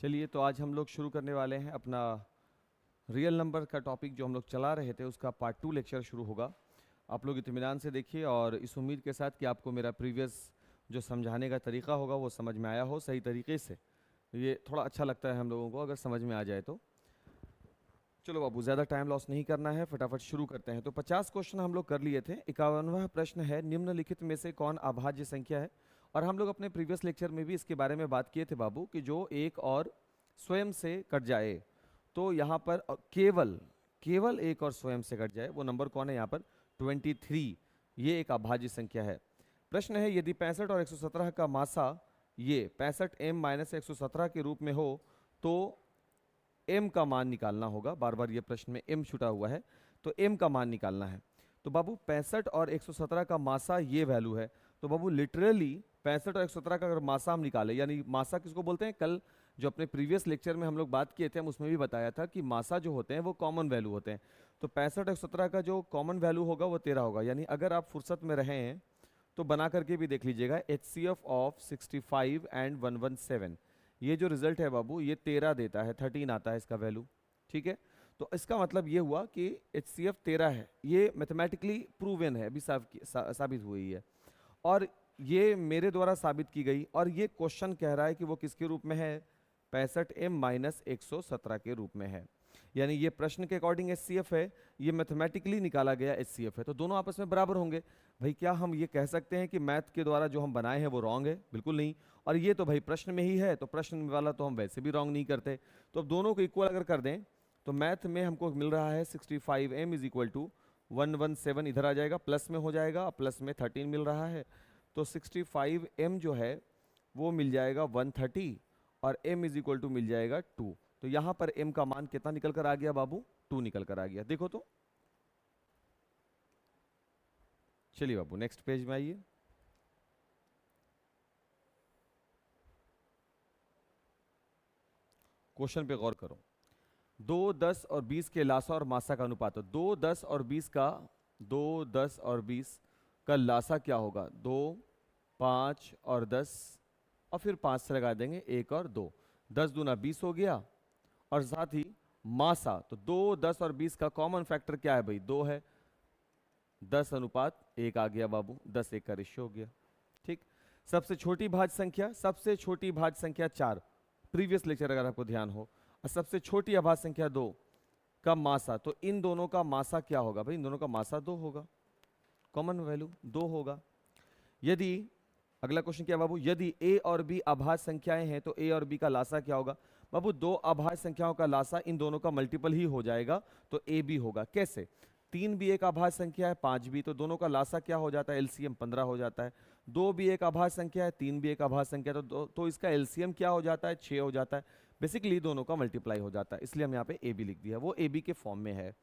चलिए, तो आज हम लोग शुरू करने वाले हैं अपना रियल नंबर का टॉपिक जो हम लोग चला रहे थे, उसका पार्ट 2 लेक्चर शुरू होगा। आप लोग इत्मीनान से देखिए और इस उम्मीद के साथ कि आपको मेरा प्रीवियस जो समझाने का तरीका होगा वो समझ में आया हो सही तरीके से। ये थोड़ा अच्छा लगता है हम लोगों को अगर समझ में आ जाए तो। चलो बाबू, ज़्यादा टाइम लॉस नहीं करना है, फटाफट शुरू करते हैं। तो 50 क्वेश्चन हम लोग कर लिए थे। 51वां प्रश्न है, निम्नलिखित में से कौन अभाज्य संख्या है। और हम लोग अपने प्रीवियस लेक्चर में भी इसके बारे में बात किए थे बाबू कि जो एक और स्वयं से कट जाए, तो यहाँ पर केवल केवल एक और स्वयं से कट जाए, वो नंबर कौन है यहाँ पर 23। ये एक अभाज्य संख्या है। प्रश्न है, यदि 65 और 117 का मासा ये 65m-117 के रूप में हो तो m का मान निकालना होगा। बार बार ये प्रश्न में m छुटा हुआ है, तो m का मान निकालना है। तो बाबू 65 और 117 का मासा ये वैल्यू है, तो बाबू लिटरली 65 और 117 का अगर मासा हम निकालें, यानी मासा किसको बोलते हैं, कल जो अपने प्रीवियस लेक्चर में हम लोग बात किए थे, हम उसमें भी बताया था कि मासा जो होते हैं वो कॉमन वैल्यू होते हैं। तो 65 और 117 का जो कॉमन वैल्यू होगा वो 13 होगा। यानी अगर आप फुर्सत में रहे हैं तो बना करके भी देख लीजिएगा, HCF ऑफ 65 एंड 117, ये जो रिजल्ट है बाबू ये 13 देता है, 13 आता है इसका वैल्यू। ठीक है, तो इसका मतलब ये हुआ कि HCF 13 है। ये मैथमेटिकली प्रूवन है, अभी साबित हुई है, और ये मेरे द्वारा साबित की गई। और ये क्वेश्चन कह रहा है कि वो किसके रूप में है, 65m-117 के रूप में है। यानी ये प्रश्न के अकॉर्डिंग HCF है, ये मैथमेटिकली निकाला गया HCF है, तो दोनों आपस में बराबर होंगे। भाई क्या हम ये कह सकते हैं कि मैथ के द्वारा जो हम बनाए हैं वो रॉन्ग है? बिल्कुल नहीं। और ये तो भाई प्रश्न में ही है, तो प्रश्न वाला तो हम वैसे भी रॉन्ग नहीं करते। तो अब दोनों को इक्वल अगर कर दें तो मैथ में हमको मिल रहा है 65m इज इक्वल टू 117, इधर आ जाएगा, प्लस में हो जाएगा, प्लस में 13 मिल रहा है, तो 65m जो है वो मिल जाएगा 130 और m इज इक्वल टू मिल जाएगा 2। तो यहां पर m का मान कितना निकल कर आ गया बाबू, 2 निकल कर आ गया। देखो तो, चलिए बाबू नेक्स्ट पेज में आइए। क्वेश्चन पे गौर करो। 2, 10 और 20 के लासा और मासा का अनुपात हो। 2, 10 और 20 का लासा क्या होगा, 2, 5 और 10, और फिर 5 से लगा देंगे 1 और 2, 10 दूना 20 हो गया। और साथ ही मासा, तो 2, 10 और 20 का कॉमन फैक्टर क्या है भाई, 2 है, 10 अनुपात 1 आ गया बाबू, 10 1 का रेशियो हो गया। ठीक, सबसे छोटी भाज्य संख्या, सबसे छोटी भाज्य संख्या 4, प्रीवियस लेक्चर अगर आपको ध्यान हो, और सबसे छोटी अभाज्य संख्या 2 का मासा, तो इन दोनों का मासा क्या होगा भाई, इन दोनों का मासा 2 होगा, कॉमन वैल्यू 2 होगा। यदि अगला क्वेश्चन क्या बाबू, यदि a और b अभाज्य संख्याएं हैं तो a और b का लासा क्या होगा। बाबू दो अभाज्य संख्याओं का लासा इन दोनों का मल्टीपल ही हो जाएगा, तो a b होगा। कैसे, 3 भी एक अभाज्य संख्या है, 5 भी, तो दोनों का लासा क्या हो जाता है, एलसीएम 15 हो जाता है। 2 भी एक अभाज्य संख्या है, 3 भी एक अभाज्य संख्या है, तो इसका एलसीएम क्या हो जाता है, 6 हो जाता है। बेसिकली दोनों का मल्टीप्लाई हो जाता है, इसलिए हम यहाँ पे a b लिख दिया, वो a b के फॉर्म में है।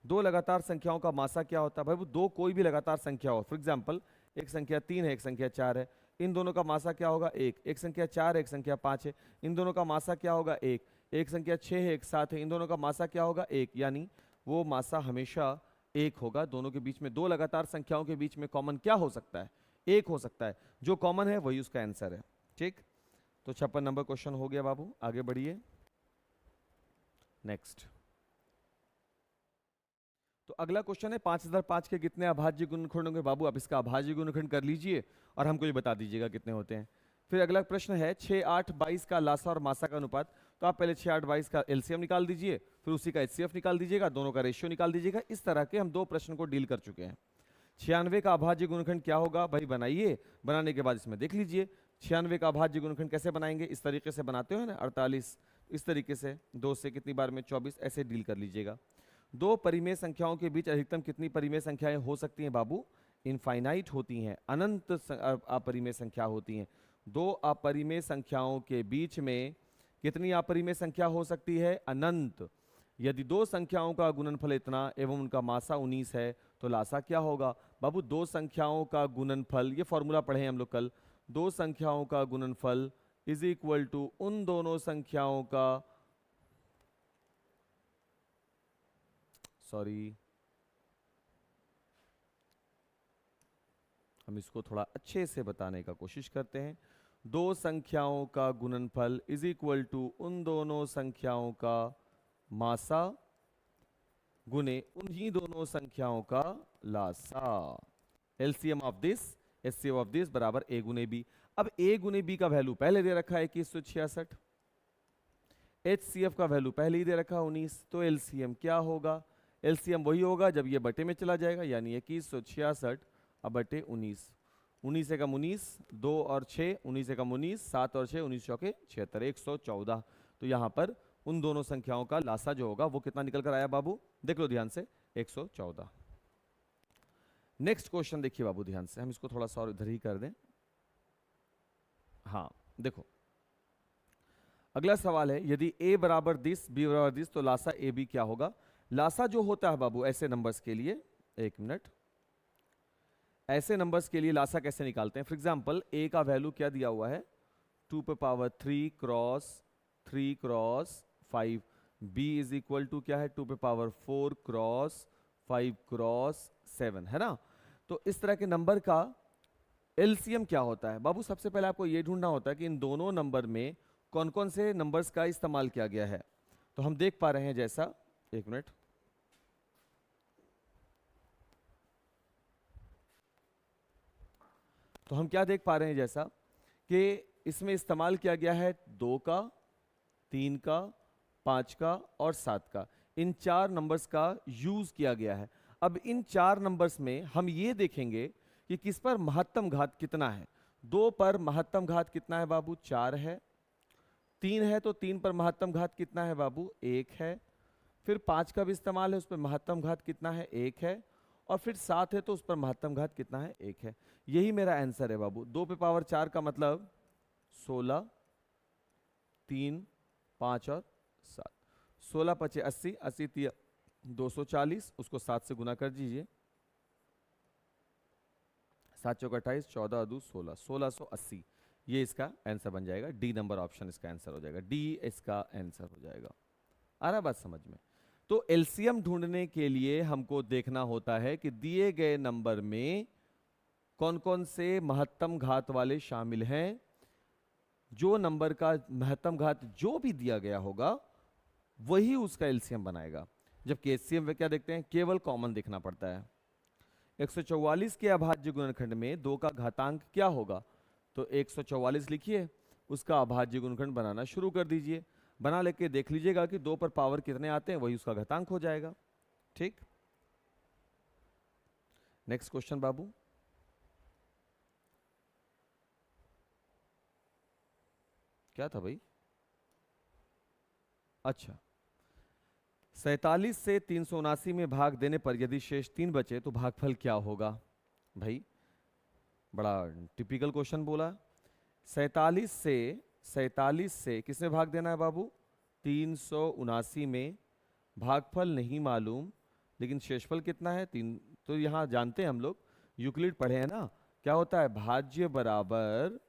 दो लगातार संख्याओं का मासा क्या होता है भाई, वो दो कोई भी लगातार संख्या हो, फॉर एग्जाम्पल एक संख्या 3 है, एक संख्या 4 है, इन दोनों का मासा क्या होगा, एक संख्या 4 है, एक संख्या 5 है, इन दोनों का मासा क्या होगा, एक संख्या 6 है, एक 7 है, इन दोनों का मासा क्या होगा, यानी वो मासा हमेशा 1 होगा। दोनों के बीच में, दो लगातार संख्याओं के बीच में कॉमन क्या हो सकता है, 1 हो सकता है, जो कॉमन है वही उसका आंसर है। ठीक, तो 56 नंबर क्वेश्चन हो गया बाबू, आगे बढ़िए नेक्स्ट। तो अगला क्वेश्चन है 5005 के कितने अभाज्य गुणनखंड होंगे। बाबू आप इसका अभाज्य गुणनखंड कर लीजिए और हमको ये बता दीजिएगा कितने होते हैं। फिर अगला प्रश्न है 6, 8, 22 का लासा और मासा का अनुपात। तो आप पहले 6, 8, 22 का एलसीएम निकाल दीजिए, फिर उसी का HCF निकाल दीजिएगा, दोनों का रेशियो निकाल दीजिएगा। इस तरह के हम दो प्रश्न को डील कर चुके हैं। 96 का अभाज्य गुणनखंड क्या होगा भाई, बनाइए, बनाने के बाद इसमें देख लीजिए 96 का अभाज्य गुणनखंड कैसे बनाएंगे। इस तरीके से बनाते हो ना, 48, इस तरीके से 2 से कितनी बार में 24, ऐसे डील कर लीजिएगा। दो परिमेय संख्याओं के बीच अधिकतम कितनी परिमेय संख्याएं हो सकती हैं बाबू, इनफाइनाइट होती हैं, अनंत अपरिमेय संख्या होती हैं। दो अपरिमेय संख्याओं के बीच में कितनी अपरिमेय संख्या हो सकती है, अनंत। यदि दो संख्याओं का गुणनफल इतना एवं उनका मासा 19 है तो लासा क्या होगा। बाबू दो संख्याओं का गुणनफल, ये फॉर्मूला पढ़े हैं हम लोग कल, दो संख्याओं का गुणनफल इज इक्वल टू उन दोनों संख्याओं का, सॉरी हम इसको थोड़ा अच्छे से बताने का कोशिश करते हैं। दो संख्याओं का गुणनफल इज इक्वल टू उन दोनों संख्याओं का मासा गुने उन्हीं दोनों संख्याओं का लासा। LCM of this, HCF of this बराबर ए गुने बी। अब ए गुने बी का वैल्यू पहले दे रखा है 2166, एचसीएफ का वैल्यू पहले ही दे रखा है 19, तो एलसीएम क्या होगा? एलसीएम वही होगा जब ये बटे में चला जाएगा, यानी 2166 अब बटे 19, 19 से कम 19, 2 और 6, 19 से कम 19, 7 और 6, 19 चौके 76, 114। तो यहाँ पर उन दोनों संख्याओं का लासा जो होगा वो कितना निकल कर आया बाबू? देख लो ध्यान से, 114। नेक्स्ट क्वेश्चन देखिए बाबू ध्यान से, हम इसको थोड़ा सा और इधर ही कर दें। हाँ देखो, अगला सवाल है, यदि a बराबर 10, b बराबर 10, तो लासा ए बी क्या होगा? लासा जो होता है बाबू ऐसे नंबर्स के लिए, एक मिनट, ऐसे नंबर्स के लिए लासा कैसे निकालते हैं? फॉर एग्जांपल a का वैल्यू क्या दिया हुआ है? 2 पे power 3 cross 3 cross 5, b is equal to क्या है? 2 पे पावर 4 क्रॉस 5 क्रॉस 7, है ना? तो इस तरह के नंबर का एलसीएम क्या होता है बाबू? सबसे पहले आपको ये ढूंढना होता है कि इन दोनों नंबर में कौन कौन से नंबर्स का इस्तेमाल किया गया है। तो हम देख पा रहे हैं, जैसा, एक मिनट, तो हम क्या देख पा रहे हैं जैसा कि इसमें इस्तेमाल किया गया है 2 का, 3 का, 5 का और 7 का। इन 4 नंबर्स का यूज किया गया है। अब इन 4 नंबर्स में हम ये देखेंगे कि किस पर महत्तम घात कितना है। 2 पर महत्तम घात कितना है बाबू? 4 है। 3 है तो 3 पर महत्तम घात कितना है बाबू? 1 है। फिर 5 का भी इस्तेमाल है, उस पर महत्तम घात कितना है? 1 है। और फिर 7 है तो उस पर महत्तम घात कितना है? 1 है। यही मेरा आंसर है बाबू। 2 पे पावर 4 का मतलब 16, 3, 5 और 7, 16 पचे 80, 80 तिया 240, उसको 7 से गुना कर दीजिए, 7 चौक 28, 14 दू 16, 1680। ये इसका आंसर बन जाएगा। डी नंबर ऑप्शन इसका आंसर हो जाएगा। डी इसका आंसर हो जाएगा। आ रहा बात समझ में? तो एलसीएम ढूंढने के लिए हमको देखना होता है कि दिए गए नंबर में कौन कौन से महत्तम घात वाले शामिल हैं। जो नंबर का महत्तम घात जो भी दिया गया होगा वही उसका एलसीएम बनाएगा। जबकि एचसीएम में क्या देखते हैं? केवल कॉमन देखना पड़ता है। 144 के अभाज्य गुणनखंड में 2 का घातांक क्या होगा? तो 144 लिखिए, उसका अभाज्य गुणनखंड बनाना शुरू कर दीजिए। बना लेके देख लीजिएगा कि 2 पर पावर कितने आते हैं, वही उसका घातांक हो जाएगा। ठीक, नेक्स्ट क्वेश्चन बाबू। क्या था भाई? अच्छा, 47 से 379 में भाग देने पर यदि शेष 3 बचे तो भागफल क्या होगा? भाई बड़ा टिपिकल क्वेश्चन बोला। 47 से किसमें भाग देना है बाबू? 379 में। भागफल नहीं मालूम, लेकिन शेषफल कितना है? 3। तो यहाँ जानते हैं हम लोग, यूक्लिड पढ़े हैं ना, क्या होता है? भाज्य बराबर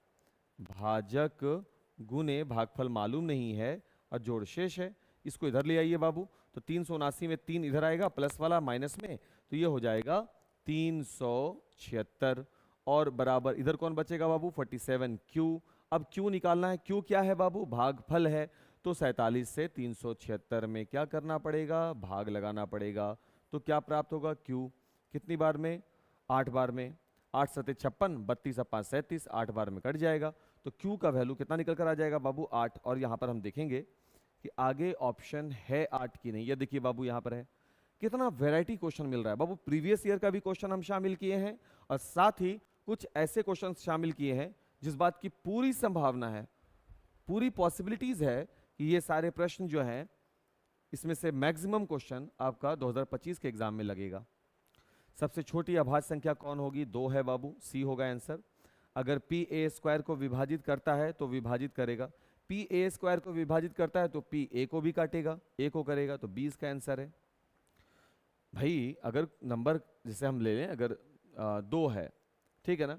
भाजक गुने भागफल मालूम नहीं है और जोड़ शेष है। इसको इधर ले आइए बाबू। तो 379 में 3 इधर आएगा, प्लस वाला माइनस में, तो ये हो जाएगा 376। और बराबर इधर कौन बचेगा बाबू? 47 क्यू। अब क्यू निकालना है। क्यू क्या है बाबू? भागफल है। तो 47 से 376 में क्या करना पड़ेगा? भाग लगाना पड़ेगा। तो क्या प्राप्त होगा? क्यू कितनी बार में? 8 बार में। 8 सते 56, 32 और 5 37, 8 बार में कट जाएगा। तो क्यू का वैल्यू कितना निकल कर आ जाएगा बाबू? 8। और यहाँ पर हम देखेंगे कि आगे ऑप्शन है 8 की नहीं। ये देखिए बाबू, यहाँ पर है। कितना वैरायटी क्वेश्चन मिल रहा है बाबू। प्रीवियस ईयर का भी क्वेश्चन हम शामिल किए हैं और साथ ही कुछ ऐसे क्वेश्चन शामिल किए हैं जिस बात की पूरी संभावना है, पूरी पॉसिबिलिटीज है कि ये सारे प्रश्न जो हैं इसमें से मैक्सिमम क्वेश्चन आपका 2025 के एग्जाम में लगेगा। सबसे छोटी अभाज्य संख्या कौन होगी? 2 है बाबू, सी होगा आंसर। अगर पी ए स्क्वायर को विभाजित करता है तो विभाजित करेगा, पी ए स्क्वायर को विभाजित करता है तो पी ए को भी काटेगा, ए को करेगा, तो 20 का आंसर है। भाई अगर नंबर जैसे हम ले लें, अगर 2 है, ठीक है ना,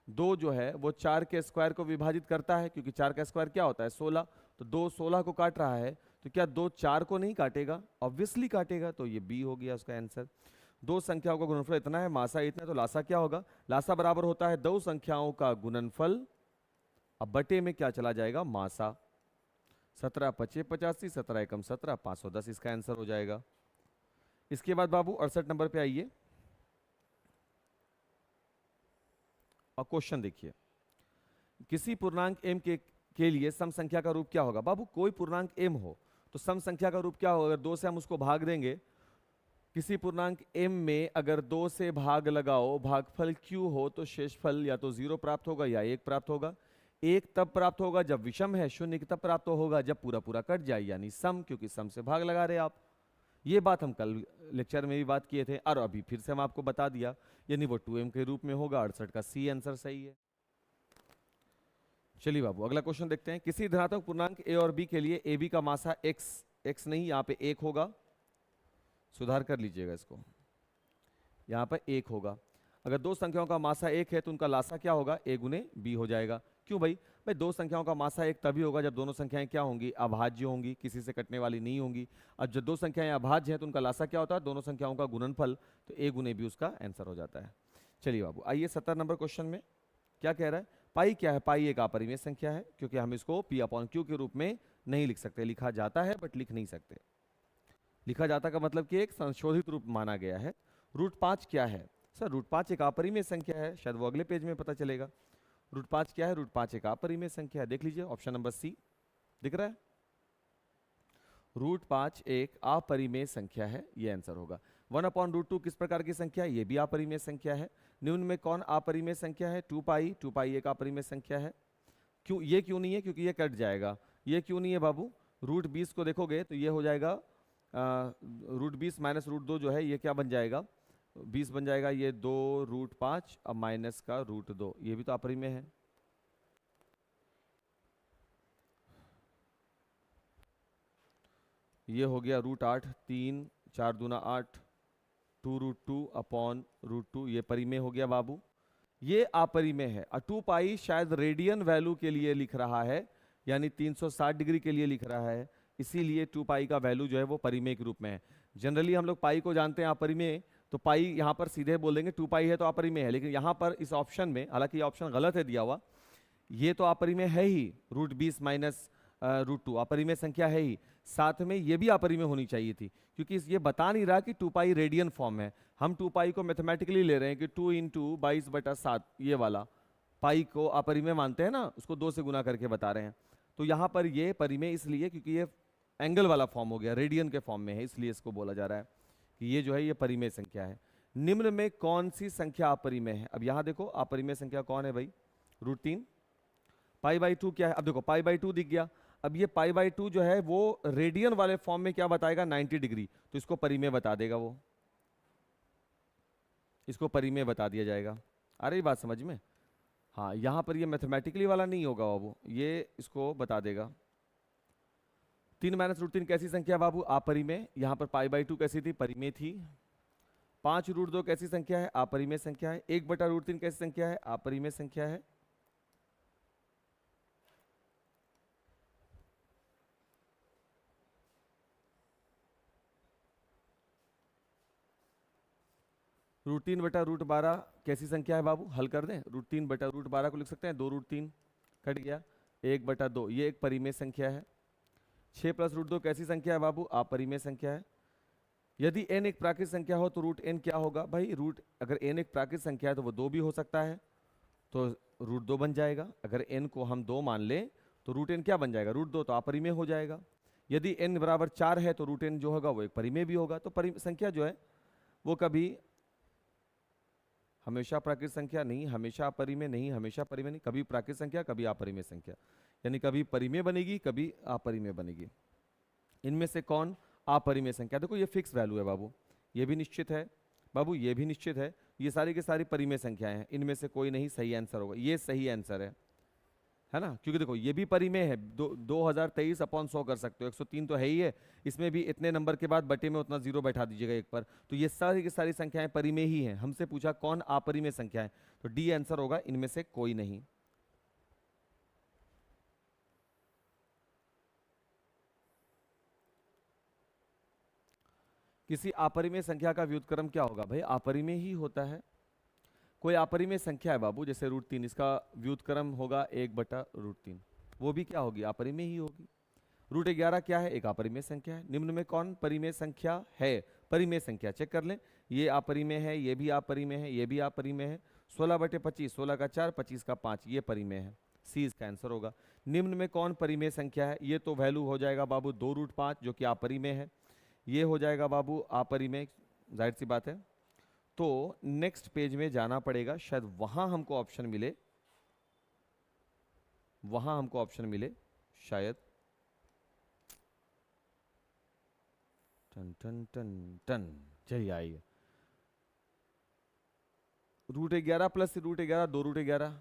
2 जो है वो 4 के स्क्वायर को विभाजित करता है, क्योंकि 4 का स्क्वायर क्या होता है? 16। तो 2 16 को काट रहा है, तो क्या 2 4 को नहीं काटेगा? ऑब्वियसली काटेगा। तो ये बी हो गया उसका आंसर। 2 संख्याओं का गुणनफल इतना है, मासा इतना है, तो लासा क्या होगा? लासा बराबर होता है 2 संख्याओं का गुणनफल अब बटे में क्या चला जाएगा, मासा। 17 पचे 85, 17 एकम 17, 510 इसका आंसर हो जाएगा। इसके बाद बाबू 68 नंबर पे आइए और क्वेश्चन देखिए। किसी पूर्णांक m के लिए सम संख्या का रूप क्या होगा। बाबू कोई पूर्णांक m हो तो सम संख्या का रूप क्या होगा। अगर 2 से हम उसको भाग देंगे, किसी पूर्णांक m में अगर 2 से भाग लगाओ, भागफल q हो तो शेषफल या तो 0 प्राप्त होगा या 1 प्राप्त होगा। 1 तब प्राप्त होगा जब विषम है, 0 तब प्राप्त होगा जब पूरा पूरा कट जाए, यानी सम, क्योंकि सम से भाग लगा रहे आप। ये बात हम कल लेक्चर में भी बात किए थे और अभी फिर से हम आपको बता दिया, यानी वो 2m के रूप में होगा। 68 का सी आंसर सही है। चलिए बाबू अगला क्वेश्चन देखते हैं। किसी धनात्मक पूर्णांक a और b के लिए ab का मासा x नहीं, यहाँ पे 1 होगा, सुधार कर लीजिएगा इसको, यहाँ पर 1 होगा। अगर दो संख्याओं का मासा 1 है तो उनका लासा क्या होगा, a गुने b हो जाएगा। क्यों भाई, दो संख्याओं का मासा 1 तभी होगा जब दोनों संख्याएं क्या होंगी, अभाज्य होंगी, किसी से कटने वाली नहीं होंगी। अब जब दो संख्याएं अभाज्य हैं तो उनका लासा क्या होता है, दोनों संख्याओं का गुणनफल, तो a गुने b उसका आंसर हो जाता है। चलिए बाबू आइए 70 नंबर क्वेश्चन में क्या कह रहा है। पाई क्या है, पाई एक अपरिमेय संख्या है, क्योंकि हम इसको p/q के रूप में नहीं लिख सकते। लिखा जाता है बट लिख नहीं सकते। लिखा जाता का मतलब कि एक संशोधित रूप माना गया है। √5 क्या है सर, √5 एक अपरिमेय संख्या है, शायद वो अगले पेज में पता चलेगा। √5 क्या है, √5 एक अपरिमेय संख्या है। देख लीजिए ऑप्शन नंबर सी दिख रहा है, √5 एक अपरिमेय संख्या है, ये आंसर होगा। 1/√2 किस प्रकार की संख्या है, ये भी अपरिमेय संख्या है। निम्न में कौन अपरिमेय संख्या है, 2पाई। 2पाई एक अपरिमेय संख्या है। क्यों, ये क्यों नहीं है, क्योंकि ये कट जाएगा। ये क्यों नहीं है बाबू, √20 को देखोगे तो ये हो जाएगा √20 माइनस √2 जो है ये क्या बन जाएगा, 20 बन जाएगा। ये 2√5 अब माइनस का √2, ये भी तो अपरिमेय है। ये हो गया √8, 3 4 दूना 8, 2√2 अपॉन √2, ये परिमेय हो गया बाबू। ये अपरिमेय है। 2पाई शायद रेडियन वैल्यू के लिए लिख रहा है, यानी 360 डिग्री के लिए लिख रहा है, इसीलिए 2पाई का वैल्यू जो है वो परिमेय के रूप में है। जनरली हम लोग पाई को जानते हैं अपरिमेय, तो पाई यहाँ पर सीधे बोल देंगे 2पाई है तो अपरिमेय है। लेकिन यहाँ पर इस ऑप्शन में, हालांकि ये ऑप्शन गलत है दिया हुआ, ये तो अपरिमेय है ही, √20 माइनस √2 अपरिमेय संख्या है ही, साथ में ये भी अपरिमेय होनी चाहिए थी, क्योंकि ये बता नहीं रहा कि 2पाई रेडियन फॉर्म है। हम 2पाई को मैथमेटिकली ले रहे हैं कि 2 × 22/7, ये वाला पाई को अपरिमेय मानते हैं ना, उसको 2 से गुना करके बता रहे हैं। तो यहाँ पर ये परिमेय इसलिए क्योंकि ये एंगल वाला फॉर्म हो गया, रेडियन के फॉर्म में है, इसलिए इसको बोला जा रहा है कि ये जो है ये परिमेय संख्या है। निम्न में कौन सी संख्या अपरिमेय है। अब यहाँ देखो अपरिमेय संख्या कौन है भाई, √3। π/2 क्या है, अब देखो π/2 दिख गया। अब ये π/2 जो है वो रेडियन वाले फॉर्म में क्या बताएगा, 90 डिग्री, तो इसको परिमेय बता देगा वो, इसको परिमेय बता दिया जाएगा। आ रही बात समझ में। हाँ यहाँ पर ये मैथमेटिकली वाला नहीं होगा बाबू, ये इसको बता देगा। 3 माइनस √3 कैसी संख्या बाबू, अपरिमेय। यहाँ पर π/2 कैसी थी, परिमेय थी। 5√2 कैसी संख्या है, अपरिमेय संख्या है। 1/√3 कैसी संख्या है, अपरिमेय संख्या है। √3/√12 कैसी संख्या है बाबू, हल कर दें। √3/√12 को लिख सकते हैं, 2√3 कट गया, 1/2, ये एक परिमेय संख्या है। 6 + √2 कैसी संख्या है बाबू, अपरिमेय संख्या है। यदि n एक प्राकृत संख्या हो तो √n क्या होगा भाई, अगर n एक प्राकृत संख्या है तो वो 2 भी हो सकता है, तो √2 बन जाएगा। अगर n को हम 2 मान लें तो √n क्या बन जाएगा, √2, तो अपरिमेय हो जाएगा। यदि n = 4 है तो √n जो होगा वो एक परिमेय भी होगा। तो संख्या जो है वो कभी हमेशा प्राकृत संख्या नहीं, हमेशा अपरिमेय नहीं, हमेशा परिमेय नहीं, कभी प्राकृत संख्या कभी अपरिमेय संख्या, यानी कभी परिमेय बनेगी कभी अपरिमेय बनेगी। इनमें से कौन अपरिमेय संख्या, देखो ये फिक्स वैल्यू है बाबू, ये भी निश्चित है बाबू, ये भी निश्चित है, ये सारी की सारी परिमेय संख्याएं हैं। इनमें से कोई नहीं सही आंसर होगा, ये सही आंसर है ना, क्योंकि देखो ये भी परिमेय है। 2023/100 कर सकते हो, 103 तो है ही है, इसमें भी इतने नंबर के बाद बटे में उतना 0 बैठा दीजिएगा एक पर, तो ये सारी की सारी संख्याएं परिमेय ही हैं। हमसे पूछा कौन अपरिमेय संख्या है, तो डी आंसर होगा, इनमें से कोई नहीं। किसी अपरिमेय संख्या का व्युत्क्रम क्या होगा भाई, अपरिमेय ही होता है। कोई अपरिमेय संख्या है बाबू, जैसे √3, इसका व्युत्क्रम होगा 1/√3, वो भी क्या होगी, अपरिमेय ही होगी। √11 क्या है, एक अपरिमेय संख्या है। निम्न में कौन परिमेय संख्या है, परिमेय संख्या चेक कर लें, ये अपरिमेय है, ये भी अपरिमेय है, ये भी अपरिमेय है। 16/25, 16 का 4, 25 का 5, ये परिमेय है, सी इसका आंसर होगा। निम्न में कौन परिमेय संख्या है, ये तो वैल्यू हो जाएगा बाबू 2√5 जो कि अपरिमेय है, ये हो जाएगा बाबू अपरिमेय, जाहिर सी बात है। तो नेक्स्ट पेज में जाना पड़ेगा, शायद वहां हमको ऑप्शन मिले, वहां हमको ऑप्शन मिले शायद। टन टन टन टन, चलिए आइए। √11 प्लस √11, 2√11,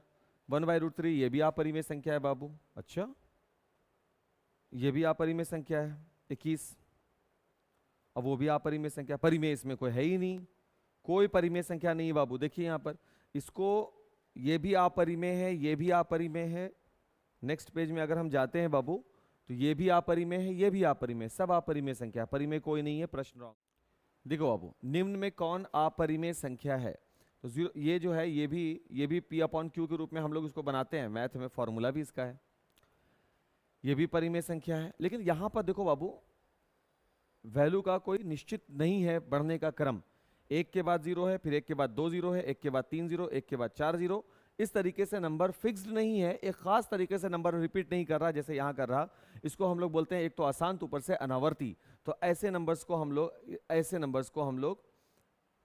1/√3, ये भी अपरिमेय संख्या है बाबू। अच्छा, ये भी अपरिमेय संख्या है 21, अब वो भी अपरिमेय संख्या, परिमेय इसमें कोई है ही नहीं, कोई परिमेय संख्या नहीं बाबू। देखिए यहाँ पर इसको, ये भी अपरिमेय है, ये भी अपरिमेय है। नेक्स्ट पेज में अगर हम जाते हैं बाबू, तो ये भी अपरिमेय है, ये भी अपरिमेय, सब अपरिमेय संख्या, परिमेय कोई नहीं है, प्रश्न रॉन्ग। देखो बाबू, निम्न में कौन अपरिमेय संख्या है, तो ये जो है ये भी P/Q के रूप में हम लोग इसको बनाते हैं, मैथ में फॉर्मूला भी इसका है, ये भी परिमेय संख्या है। लेकिन यहां पर देखो बाबू, वैल्यू का कोई निश्चित नहीं है बढ़ने का क्रम, एक के बाद 0 है, फिर एक के बाद 2 0 है, एक के बाद 3 0, एक के बाद 4 0, इस तरीके से नंबर फिक्स्ड नहीं है, एक खास तरीके से नंबर रिपीट नहीं कर रहा जैसे यहाँ कर रहा। इसको हम लोग बोलते हैं एक तो अशांत, ऊपर से अनावर्ती। तो ऐसे नंबर्स को हम लोग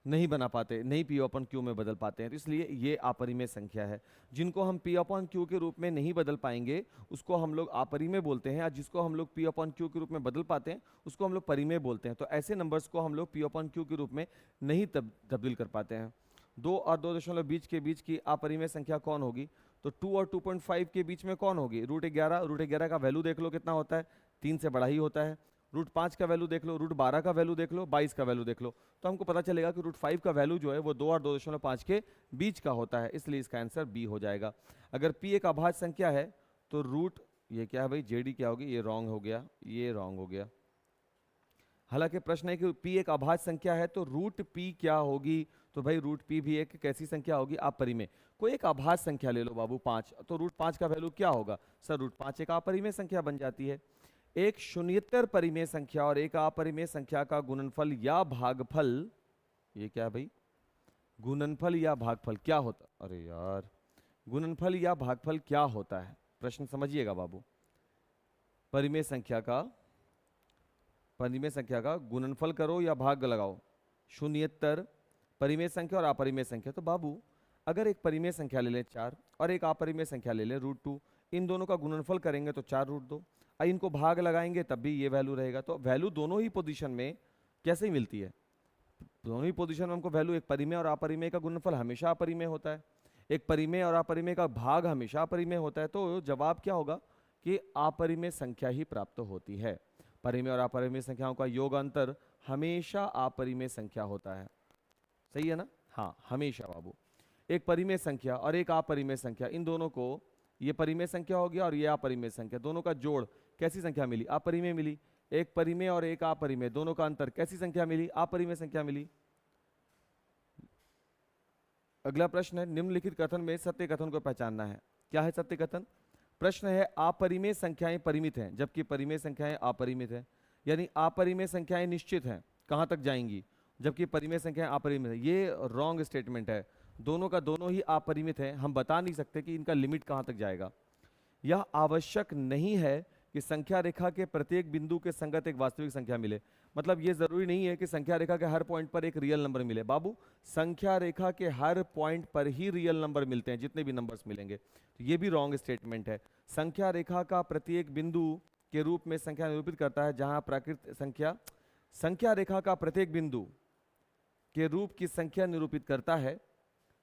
नहीं बना पाते, नहीं P/Q में बदल पाते हैं, तो इसलिए ये अपरिमेय संख्या है। जिनको हम P/Q के रूप में नहीं बदल पाएंगे उसको हम लोग अपरिमेय बोलते हैं, और जिसको हम लोग P/Q के रूप में बदल पाते हैं उसको हम लोग परिमेय बोलते हैं। तो ऐसे नंबर्स को हम लोग P/Q के रूप में नहीं तब्दील कर पाते हैं। 2 और 2.20 के बीच की अपरिमेय संख्या कौन होगी, तो 2 और 2.5 के बीच में कौन होगी, √11 का वैल्यू देख लो कितना होता है, 3 से बड़ा ही होता है। √5 का वैल्यू देख लो, √12 का वैल्यू देख लो, 22 का वैल्यू देख लो, तो हमको पता चलेगा कि √5 का वैल्यू जो है वो 2 और 2.5 के बीच का होता है, इसलिए इसका आंसर बी हो जाएगा। अगर p एक अभाज्य संख्या है तो ये क्या है भाई, जेडी क्या होगी, ये रॉन्ग हो गया, ये रॉन्ग हो गया। हालांकि प्रश्न है कि p एक अभाज्य संख्या है तो √p क्या होगी, तो भाई √p भी एक कैसी संख्या होगी, अपरिमेय। कोई एक अभाज्य संख्या ले लो बाबू 5, तो √5 का वैल्यू क्या होगा, सर √5 एक अपरिमेय संख्या बन जाती है। एक शून्येतर परिमेय संख्या और एक अपरिमेय संख्या का गुणनफल या भागफल, ये क्या है भाई, गुणनफल या भागफल क्या होता, अरे यार, गुणनफल या भागफल क्या होता है, प्रश्न समझिएगा बाबू। परिमेय संख्या का गुणनफल करो या भाग लगाओ, शून्येतर परिमेय संख्या और अपरिमेय संख्या। तो बाबू अगर एक परिमेय संख्या ले लें 4 और एक अपरिमेय संख्या ले लें √2, इन दोनों का गुणनफल करेंगे तो 4√2, इनको भाग लगाएंगे तब भी ये वैल्यू रहेगा। तो वैल्यू दोनों ही पोजीशन में कैसे ही मिलती है, दोनों ही पोजीशन में हमको वैल्यू, एक परिमेय और अपरिमेय का गुणनफल हमेशा अपरिमेय होता है, एक परिमेय और अपरिमेय का भाग हमेशा अपरिमेय होता है। तो जवाब क्या होगा कि अपरिमेय संख्या ही प्राप्त होती है। परिमेय और अपरिमेय संख्याओं का योग अंतर हमेशा अपरिमेय संख्या होता है, सही है ना, हाँ हमेशा बाबू। एक परिमेय संख्या और एक अपरिमेय संख्या, इन दोनों को, ये परिमेय संख्या हो गया और ये अपरिमेय संख्या, दोनों का जोड़ कैसी संख्या मिली, अपरिमेय मिली। एक परिमेय और एक अपरिमेय, दोनों का अंतर कैसी संख्या मिली, अपरिमेय संख्या मिली। अगला प्रश्न है, निम्नलिखित कथन में सत्य कथन को पहचानना है। क्या है सत्य कथन, प्रश्न है अपरिमेय संख्याएं परिमित हैं जबकि परिमेय संख्याएं अपरिमित हैं, यानी अपरिमेय संख्याएं निश्चित हैं कहां तक जाएंगी, जबकि परिमेय संख्याएं अपरिमित है। ये रॉन्ग स्टेटमेंट है, दोनों का दोनों ही अपरिमित है, हम बता नहीं सकते कि इनका लिमिट कहां तक जाएगा। यह आवश्यक नहीं है कि संख्या रेखा के प्रत्येक बिंदु के संगत एक वास्तविक संख्या मिले, मतलब ये जरूरी नहीं है कि संख्या रेखा के हर पॉइंट पर एक रियल नंबर मिले। बाबू संख्या रेखा के हर पॉइंट पर ही रियल नंबर मिलते हैं, जितने भी नंबर्स मिलेंगे, तो ये भी रॉन्ग स्टेटमेंट है। संख्या रेखा का प्रत्येक बिंदु के रूप में संख्या निरूपित करता है जहां प्राकृत संख्या रेखा का प्रत्येक बिंदु के रूप की संख्या निरूपित करता है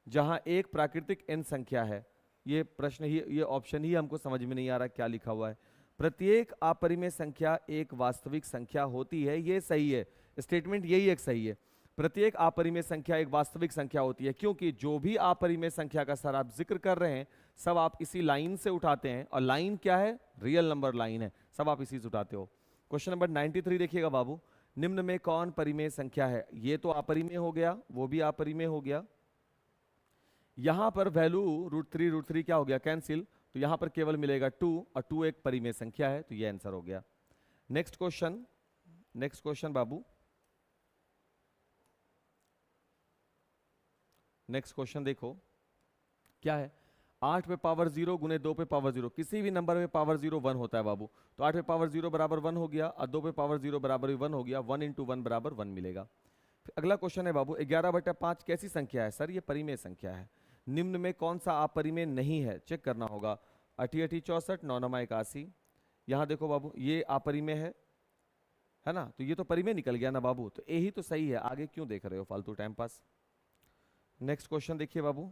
जहां एक प्राकृतिक n संख्या है। ये प्रश्न ही, ये ऑप्शन ही हमको समझ में नहीं आ रहा क्या लिखा हुआ है। प्रत्येक अपरिमेय संख्या एक वास्तविक संख्या होती है, ये सही है, स्टेटमेंट यही एक सही है। प्रत्येक अपरिमेय संख्या एक वास्तविक संख्या होती है, क्योंकि जो भी अपरिमेय संख्या का सर आप जिक्र कर रहे हैं सब आप इसी लाइन से उठाते हैं, और लाइन क्या है, रियल नंबर लाइन है, सब आप इसी से उठाते हो। क्वेश्चन नंबर 93 देखिएगा बाबू, निम्न में कौन परिमेय संख्या है, ये तो अपरिमेय हो गया, वो भी अपरिमेय हो गया, यहाँ पर वैल्यू √3 क्या हो गया, कैंसिल, तो यहाँ पर केवल मिलेगा 2, और 2 एक परिमेय संख्या है, तो ये आंसर हो गया। नेक्स्ट क्वेश्चन बाबू, नेक्स्ट क्वेश्चन देखो क्या है। 8 पे पावर 0 गुने 2 पे पावर 0, किसी भी नंबर पे पावर 0 1 होता है बाबू, तो 8 पे पावर 0 बराबर 1 हो गया, और 2 पे पावर 0 बराबर भी 1 हो गया, 1 × 1 बराबर 1 मिलेगा। फिर अगला क्वेश्चन है बाबू, 11/5 कैसी संख्या है? सर ये परिमेय संख्या है। निम्न में कौन सा अपरिमेय नहीं है? चेक करना होगा। 8 8 64, 9 9 81। यहाँ देखो बाबू, ये अपरिमेय है ना, तो ये तो परिमेय निकल गया ना बाबू, तो यही तो सही है, आगे क्यों देख रहे हो फालतू टाइम पास। नेक्स्ट क्वेश्चन देखिए बाबू,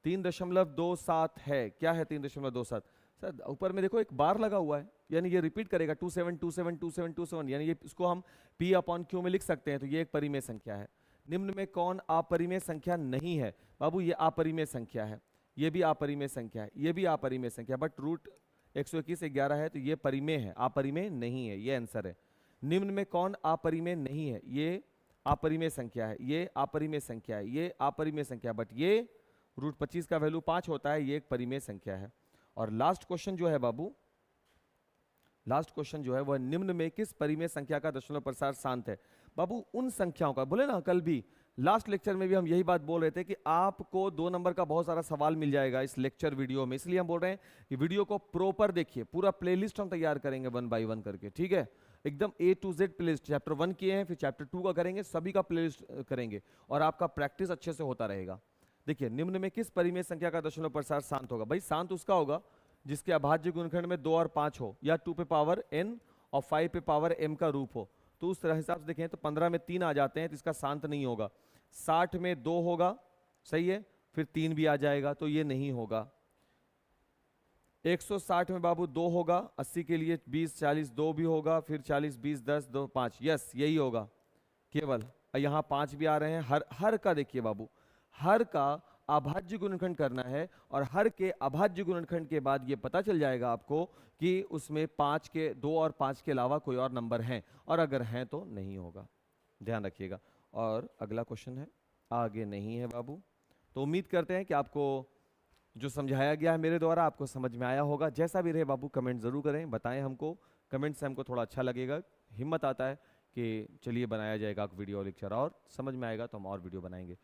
3.27 है, क्या है 3.27? सर ऊपर में देखो एक बार लगा हुआ है, यानी ये रिपीट करेगा 27 27 27 27, यानी ये इसको हम P/Q में लिख सकते हैं, तो ये एक परिमेय संख्या है। निम्न में कौन अपरिमेय संख्या नहीं है? बाबू ये अपरिमेय संख्या है, ये भी अपरिमेय संख्या है, ये भी अपरिमेय संख्या, बट √121 11 है, तो ये परिमेय है, अपरिमेय नहीं है, ये आंसर है। निम्न में कौन अपरिमेय नहीं है? ये अपरिमेय संख्या है, ये अपरिमेय संख्या है, ये अपरिमेय संख्या, बट ये √25 का वैल्यू 5 होता है, ये एक परिमेय संख्या है। और लास्ट क्वेश्चन जो है बाबू, लास्ट क्वेश्चन जो है वह निम्न में किस परिमेय संख्या का दशमलव प्रसार शांत है? बाबू उन संख्याओं का, बोले ना कल भी लास्ट लेक्चर में भी हम यही बात बोल रहे थे कि आपको 2 नंबर का बहुत सारा सवाल मिल जाएगा इस लेक्चर वीडियो में, इसलिए हम बोल रहे हैं कि वीडियो को प्रॉपर देखिए, पूरा प्लेलिस्ट हम तैयार करेंगे 1 बाय 1 करके, ठीक है, एकदम A to Z playlist. Chapter 1 किए हैं, फिर चैप्टर 2 का करेंगे, सभी का प्लेलिस्ट करेंगे, और आपका प्रैक्टिस अच्छे से होता रहेगा। देखिए, निम्न में किस परिमेय संख्या का दशमलव प्रसार शांत होगा? भाई शांत उसका होगा जिसके अभाज्य गुणनखंड में 2 और 5 हो, या 2 पे पावर n और 5 पे पावर m का रूप हो। तो उस तरह हिसाब से देखें तो 15 में 3 आ जाते हैं, तो इसका शांत नहीं होगा। 60 में 2 होगा, सही है, फिर 3 भी आ जाएगा, तो ये नहीं होगा। 160 में बाबू 2 होगा, 80 के लिए 20 40 2 भी होगा, फिर 40 20 10 2 5, यस यही होगा केवल। यहाँ 5 भी आ रहे हैं। हर का देखिए बाबू, हर का अभाज्य गुणनखंड करना है, और हर के अभाज्य गुणनखंड के बाद ये पता चल जाएगा आपको कि उसमें 2 और 5 के अलावा कोई और नंबर हैं, और अगर हैं तो नहीं होगा, ध्यान रखिएगा। और अगला क्वेश्चन है, आगे नहीं है बाबू। तो उम्मीद करते हैं कि आपको जो समझाया गया है मेरे द्वारा आपको समझ में आया होगा। जैसा भी रहे बाबू कमेंट जरूर करें, बताएं हमको, कमेंट से हमको थोड़ा अच्छा लगेगा, हिम्मत आता है कि चलिए बनाया जाएगा वीडियो लेक्चर, और समझ में आएगा तो हम और वीडियो बनाएंगे।